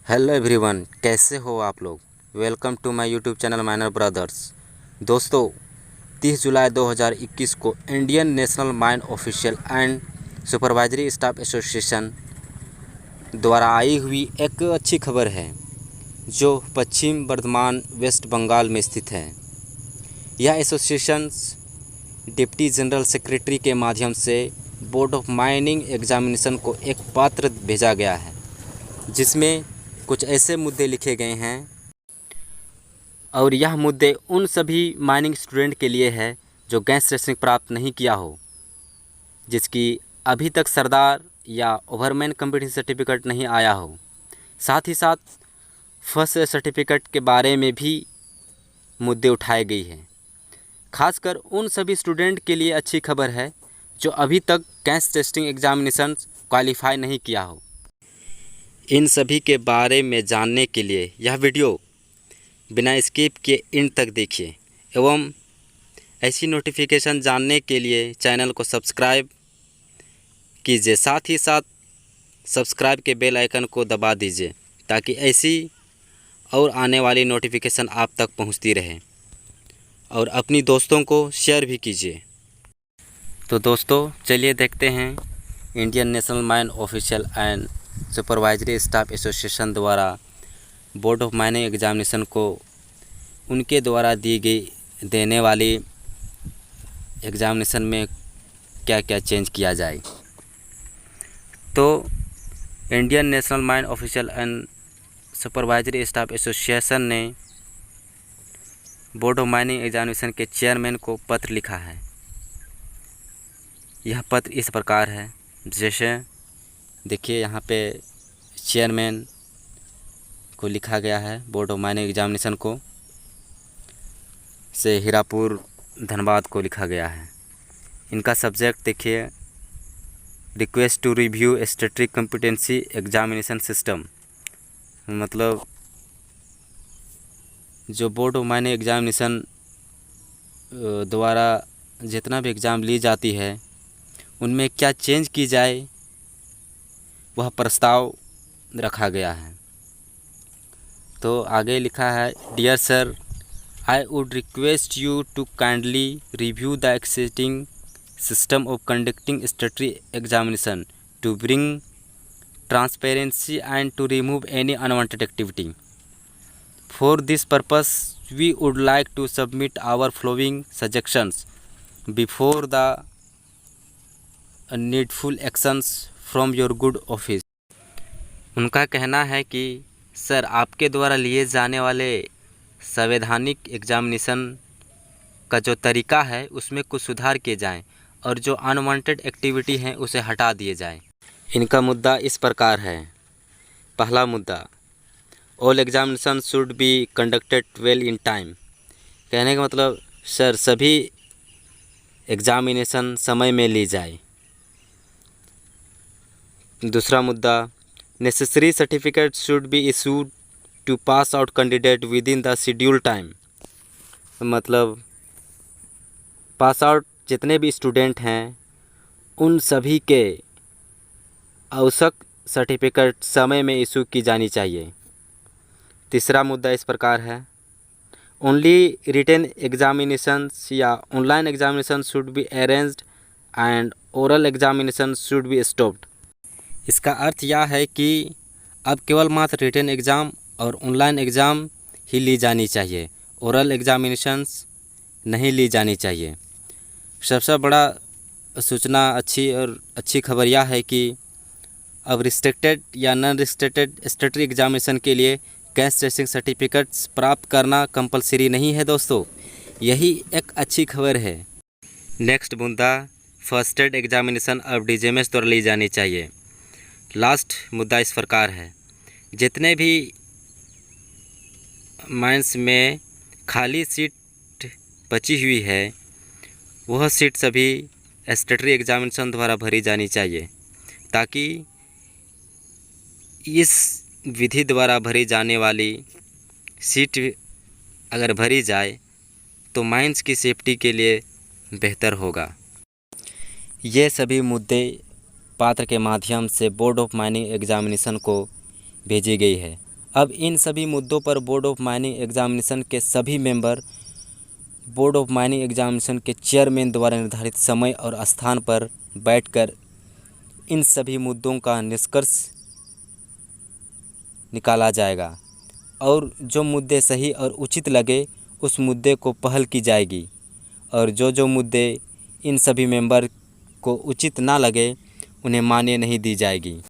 Hello everyone, कैसे हो आप लोग। Welcome to my YouTube channel miner brothers. दोस्तों, 30 जुलाई 2021 को Indian National Mine Official and Supervisory Staff Association द्वारा आई हुई एक अच्छी खबर है जो पश्चिम बर्धमान वेस्ट बंगाल में स्थित है। यह एसोसिएशन डिप्टी जनरल सेक्रेटरी के माध्यम से बोर्ड ऑफ माइनिंग एग्जामिनेशन को एक पत्र भेजा गया है जिसमें कुछ ऐसे मुद्दे लिखे गए हैं और यह मुद्दे उन सभी माइनिंग स्टूडेंट के लिए है जो गैस रेसिंग प्राप्त नहीं किया हो, जिसकी अभी तक सरदार या ओवरमैन कंपटीशन सर्टिफिकेट नहीं आया हो। साथ ही साथ फर्स्ट सर्टिफिकेट के बारे में भी मुद्दे उठाए गई है। खासकर उन सभी स्टूडेंट के लिए अच्छी खबर है जो अभी तक गैस टेस्टिंग एग्जामिनेशन क्वालिफाई नहीं किया हो। इन सभी के बारे में जानने के लिए यह वीडियो बिना स्किप किए इन तक देखिए एवं ऐसी नोटिफिकेशन जानने के लिए चैनल को सब्सक्राइब कीजिए। साथ ही साथ सब्सक्राइब के बेल आइकन को दबा दीजिए ताकि ऐसी और आने वाली नोटिफिकेशन आप तक पहुंचती रहे और अपनी दोस्तों को शेयर भी कीजिए। तो दोस्तों, चलिए देखते हैं Indian National Mine Official and Supervisory Staff Association द्वारा बोर्ड ऑफ माइनिंग एग्जामिनेशन को उनके द्वारा देने वाली एग्जामिनेशन में क्या क्या चेंज किया जाए। तो Indian National Mine Official and Supervisory Staff association ने बोर्ड ऑफ माइनिंग एग्जामिनेशन के चेयरमैन को पत्र लिखा है। यह पत्र इस प्रकार है, जैसे देखिए यहाँ पे चेयरमैन को लिखा गया है बोर्ड ऑफ माइनिंग एग्जामिनेशन को से हीरापुर धनबाद को लिखा गया है। इनका सब्जेक्ट देखिए, request to review statutory competency examination system. मतलब जो बोर्ड ऑफ माइनिंग एग्जामिनेशन द्वारा जितना भी एग्ज़ाम ली जाती है उनमें क्या चेंज की जाए, वह प्रस्ताव रखा गया है। तो आगे लिखा है, dear sir, I would request you to kindly review the existing system of conducting statutory examination to bring transparency and to remove any unwanted activity. For this purpose, we would like to submit our following suggestions before the needful actions from your good office. उनका कहना है कि sir, आपके द्वारा लिए जाने वाले संवैधानिक एग्जामिनेशन का जो तरीका है उसमें कुछ सुधार किए जाएं और जो अनवांटेड एक्टिविटी हैं उसे हटा दिए जाएं। इनका मुद्दा इस प्रकार है। पहला मुद्दा, all examination should be conducted well in time. कहने का मतलब सर, सभी एग्जामिनेशन समय में ली जाए। दूसरा मुद्दा, necessary certificate should be issued to pass out candidate within the schedule time. मतलब पास आउट जितने भी स्टूडेंट हैं उन सभी के आवश्यक सर्टिफिकेट समय में इशू की जानी चाहिए। तीसरा मुद्दा इस प्रकार है, ओनली रिटन एग्जामिनेशंस या online examination should be arranged and oral examination should be stopped. इसका अर्थ यह है कि अब केवल मात्र रिटन एग्ज़ाम और ऑनलाइन एग्ज़ाम ही ली जानी चाहिए, ओरल एग्जामिनेशंस नहीं ली जानी चाहिए। सबसे बड़ा सूचना अच्छी खबर यह है कि अब रिस्ट्रिक्टेड या नॉन रिस्ट्रिक्टेड स्टैट्यूटरी एग्जामिनेशन के लिए गैस टेस्टिंग सर्टिफिकेट्स प्राप्त करना कंपलसरी नहीं है। दोस्तों, यही एक अच्छी खबर है। नेक्स्ट मुद्दा, फर्स्ट एड एग्जामिनेशन अब DGMS द्वारा ली जानी चाहिए। लास्ट मुद्दा इस प्रकार है, जितने भी माइंस में खाली सीट बची हुई है वह सीट सभी स्टैट्यूटरी एग्जामिनेशन द्वारा भरी जानी चाहिए, ताकि इस विधि द्वारा भरी जाने वाली सीट अगर भरी जाए तो माइंस की सेफ्टी के लिए बेहतर होगा। ये सभी मुद्दे पात्र के माध्यम से बोर्ड ऑफ माइनिंग एग्जामिनेशन को भेजी गई है अब इन सभी मुद्दों पर बोर्ड ऑफ माइनिंग एग्जामिनेशन के सभी member board of mining examination के चेयरमैन द्वारा निर्धारित समय और स्थान पर बैठकर इन सभी मुद्दों का निष्कर्ष निकाला जाएगा और जो मुद्दे सही और उचित लगे उस मुद्दे को पहल की जाएगी और जो मुद्दे इन सभी मेंबर को उचित ना लगे उन्हें मान्य नहीं दी जाएगी।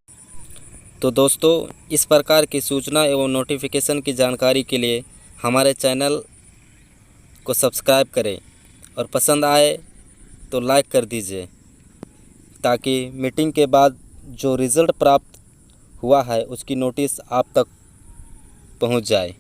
तो दोस्तों, इस प्रकार की सूचना एवं नोटिफिकेशन की जानकारी के लिए हमारे चैनल को सब्सक्राइब करें और पसंद आए तो लाइक कर दीजिए, ताकि मीटिंग के बाद जो रिज़ल्ट प्राप्त हुआ है उसकी नोटिस आप तक पहुंच जाए।